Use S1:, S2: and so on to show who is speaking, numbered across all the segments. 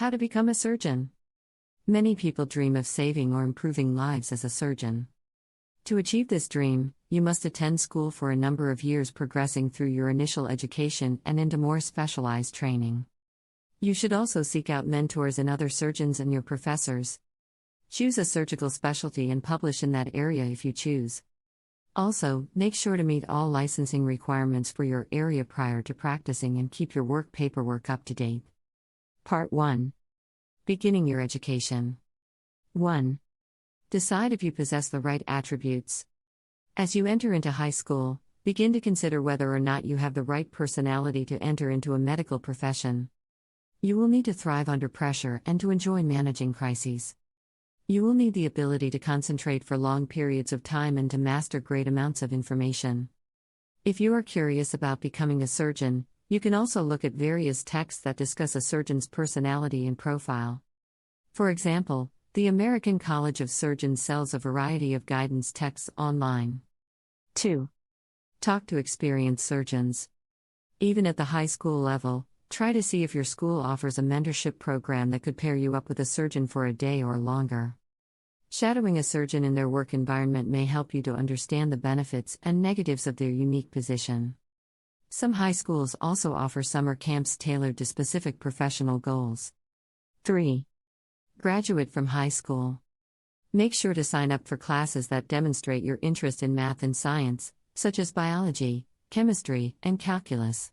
S1: How to become a surgeon. Many people dream of saving or improving lives as a surgeon. To achieve this dream, you must attend school for a number of years, progressing through your initial education and into more specialized training. You should also seek out mentors and other surgeons and your professors. Choose a surgical specialty and publish in that area if you choose. Also, make sure to meet all licensing requirements for your area prior to practicing and keep your work paperwork up to date. Part 1. Beginning your education. 1. Decide if you possess the right attributes. As you enter into high school, begin to consider whether or not you have the right personality to enter into a medical profession. You will need to thrive under pressure and to enjoy managing crises. You will need the ability to concentrate for long periods of time and to master great amounts of information. If you are curious about becoming a surgeon, you can also look at various texts that discuss a surgeon's personality and profile. For example, the American College of Surgeons sells a variety of guidance texts online. 2. Talk to experienced surgeons. Even at the high school level, try to see if your school offers a mentorship program that could pair you up with a surgeon for a day or longer. Shadowing a surgeon in their work environment may help you to understand the benefits and negatives of their unique position. Some high schools also offer summer camps tailored to specific professional goals. 3. Graduate from high school. Make sure to sign up for classes that demonstrate your interest in math and science, such as biology, chemistry, and calculus.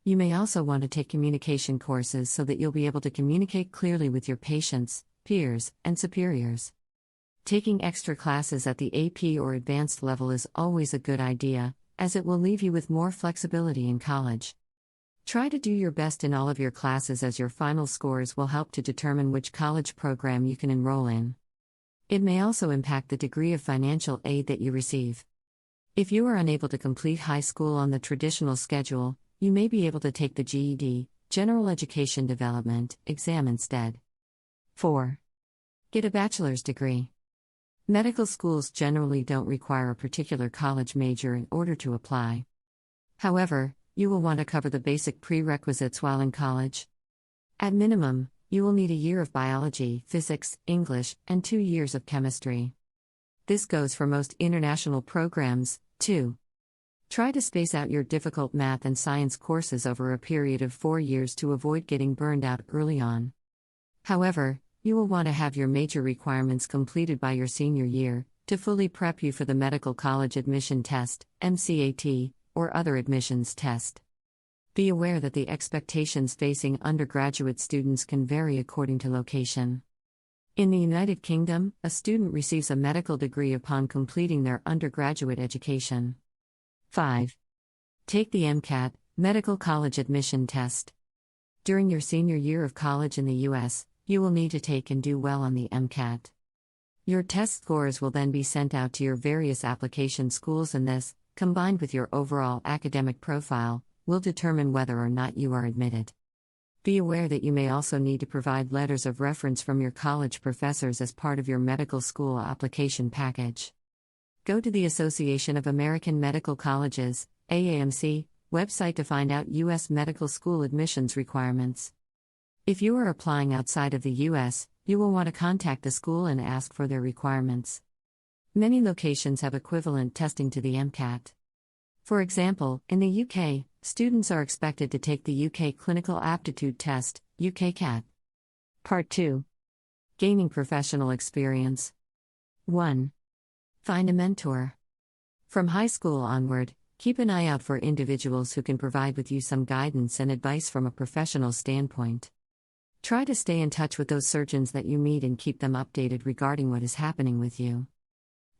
S1: You may also want to take communication courses so that you'll be able to communicate clearly with your patients, peers, and superiors. Taking extra classes at the AP or advanced level is always a good idea, as it will leave you with more flexibility in college. Try to do your best in all of your classes, as your final scores will help to determine which college program you can enroll in. It may also impact the degree of financial aid that you receive. If you are unable to complete high school on the traditional schedule, you may be able to take the GED, General Education Development, exam instead. 4. Get a bachelor's degree. Medical schools generally don't require a particular college major in order to apply. However, you will want to cover the basic prerequisites while in college. At minimum, you will need a year of biology, physics, English, and 2 years of chemistry. This goes for most international programs, too. Try to space out your difficult math and science courses over a period of 4 years to avoid getting burned out early on. However, you will want to have your major requirements completed by your senior year, to fully prep you for the Medical College Admission Test, MCAT, or other admissions test. Be aware that the expectations facing undergraduate students can vary according to location. In the United Kingdom, a student receives a medical degree upon completing their undergraduate education. 5. Take the MCAT, Medical College Admission Test. During your senior year of college in the U.S., you will need to take and do well on the MCAT. Your test scores will then be sent out to your various application schools, and this, combined with your overall academic profile, will determine whether or not you are admitted. Be aware that you may also need to provide letters of reference from your college professors as part of your medical school application package. Go to the Association of American Medical Colleges, AAMC, website to find out U.S. medical school admissions requirements. If you are applying outside of the U.S., you will want to contact the school and ask for their requirements. Many locations have equivalent testing to the MCAT. For example, in the UK, students are expected to take the UK Clinical Aptitude Test, UKCAT. Part 2. Gaining professional experience. 1. Find a mentor. From high school onward, keep an eye out for individuals who can provide with you some guidance and advice from a professional standpoint. Try to stay in touch with those surgeons that you meet and keep them updated regarding what is happening with you.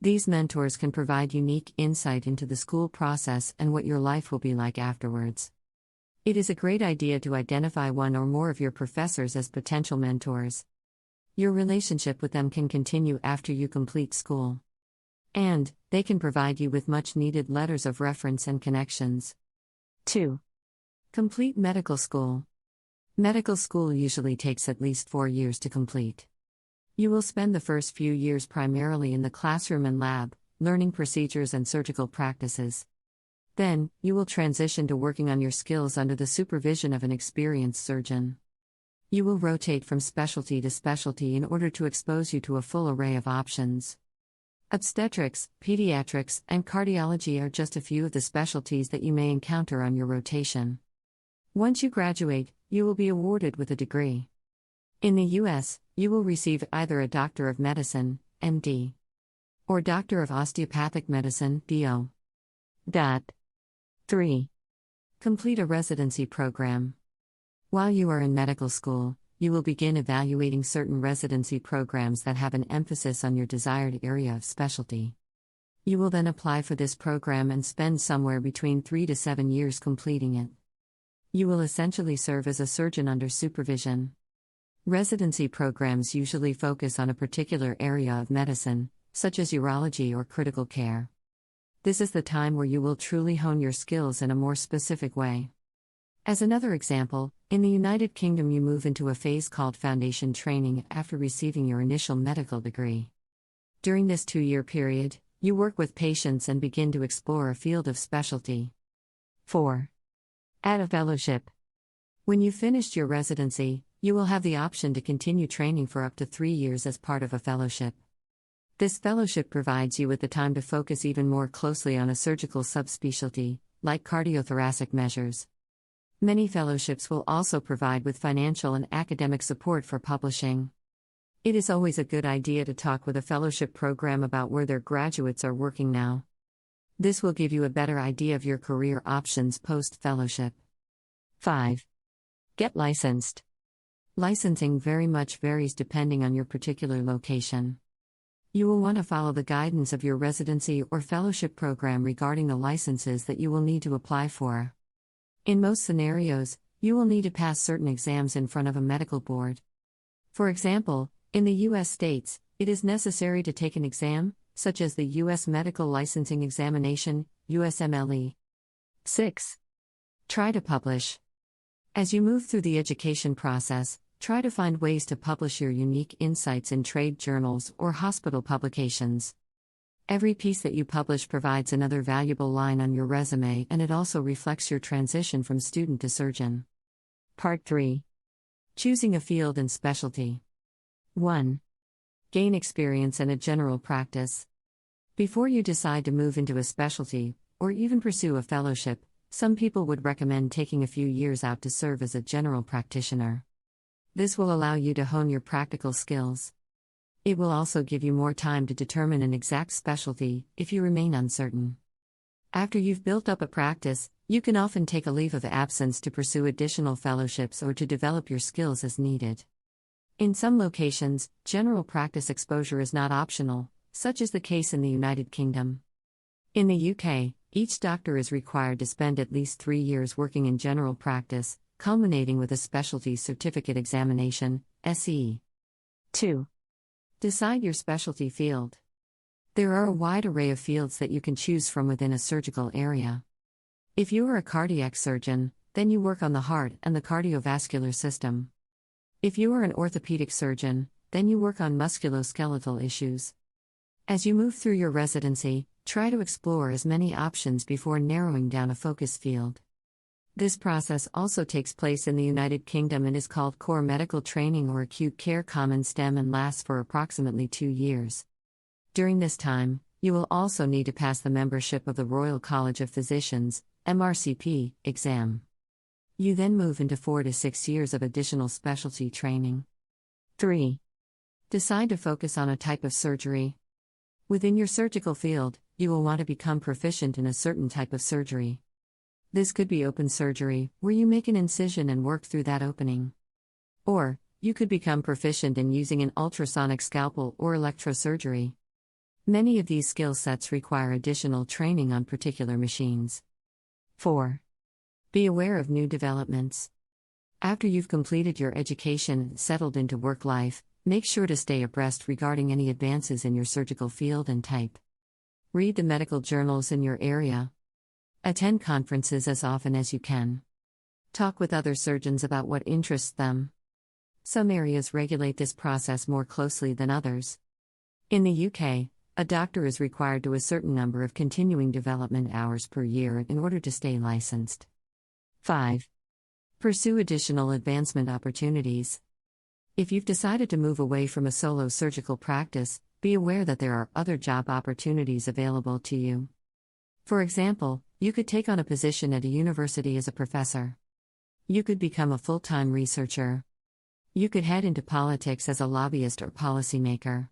S1: These mentors can provide unique insight into the school process and what your life will be like afterwards. It is a great idea to identify one or more of your professors as potential mentors. Your relationship with them can continue after you complete school. And they can provide you with much needed letters of reference and connections. 2. Complete medical school. Medical school usually takes at least 4 years to complete. You will spend the first few years primarily in the classroom and lab, learning procedures and surgical practices. Then, you will transition to working on your skills under the supervision of an experienced surgeon. You will rotate from specialty to specialty in order to expose you to a full array of options. Obstetrics, pediatrics, and cardiology are just a few of the specialties that you may encounter on your rotation. Once you graduate, you will be awarded with a degree. In the U.S., you will receive either a Doctor of Medicine, MD, or Doctor of Osteopathic Medicine, DO. 3. Complete a residency program. While you are in medical school, you will begin evaluating certain residency programs that have an emphasis on your desired area of specialty. You will then apply for this program and spend somewhere between 3 to 7 years completing it. You will essentially serve as a surgeon under supervision. Residency programs usually focus on a particular area of medicine, such as urology or critical care. This is the time where you will truly hone your skills in a more specific way. As another example, in the United Kingdom you move into a phase called foundation training after receiving your initial medical degree. During this 2-year period, you work with patients and begin to explore a field of specialty. 4. Add a fellowship. When you've finished your residency, you will have the option to continue training for up to 3 years as part of a fellowship. This fellowship provides you with the time to focus even more closely on a surgical subspecialty, like cardiothoracic measures. Many fellowships will also provide with financial and academic support for publishing. It is always a good idea to talk with a fellowship program about where their graduates are working now. This will give you a better idea of your career options post-fellowship. 5. Get licensed. Licensing very much varies depending on your particular location. You will want to follow the guidance of your residency or fellowship program regarding the licenses that you will need to apply for. In most scenarios, you will need to pass certain exams in front of a medical board. For example, in the U.S. states, it is necessary to take an exam, such as the U.S. Medical Licensing Examination, USMLE. 6. Try to publish. As you move through the education process, try to find ways to publish your unique insights in trade journals or hospital publications. Every piece that you publish provides another valuable line on your resume, and it also reflects your transition from student to surgeon. Part 3. Choosing a field and specialty. 1. Gain experience and a general practice. Before you decide to move into a specialty, or even pursue a fellowship, some people would recommend taking a few years out to serve as a general practitioner. This will allow you to hone your practical skills. It will also give you more time to determine an exact specialty, if you remain uncertain. After you've built up a practice, you can often take a leave of absence to pursue additional fellowships or to develop your skills as needed. In some locations, general practice exposure is not optional, such is the case in the United Kingdom. In the UK, each doctor is required to spend at least 3 years working in general practice, culminating with a specialty certificate examination, SE. 2. Decide your specialty field. There are a wide array of fields that you can choose from within a surgical area. If you are a cardiac surgeon, then you work on the heart and the cardiovascular system. If you are an orthopedic surgeon, then you work on musculoskeletal issues. As you move through your residency, try to explore as many options before narrowing down a focus field. This process also takes place in the United Kingdom and is called Core Medical Training or Acute Care Common STEM and lasts for approximately 2 years. During this time, you will also need to pass the membership of the Royal College of Physicians, MRCP, exam. You then move into 4 to 6 years of additional specialty training. 3. Decide to focus on a type of surgery. Within your surgical field, you will want to become proficient in a certain type of surgery. This could be open surgery, where you make an incision and work through that opening. Or, you could become proficient in using an ultrasonic scalpel or electrosurgery. Many of these skill sets require additional training on particular machines. 4. Be aware of new developments. After you've completed your education and settled into work life, make sure to stay abreast regarding any advances in your surgical field and type. Read the medical journals in your area. Attend conferences as often as you can. Talk with other surgeons about what interests them. Some areas regulate this process more closely than others. In the UK, a doctor is required to do a certain number of continuing development hours per year in order to stay licensed. 5. Pursue additional advancement opportunities. If you've decided to move away from a solo surgical practice, be aware that there are other job opportunities available to you. For example, you could take on a position at a university as a professor. You could become a full-time researcher. You could head into politics as a lobbyist or policymaker.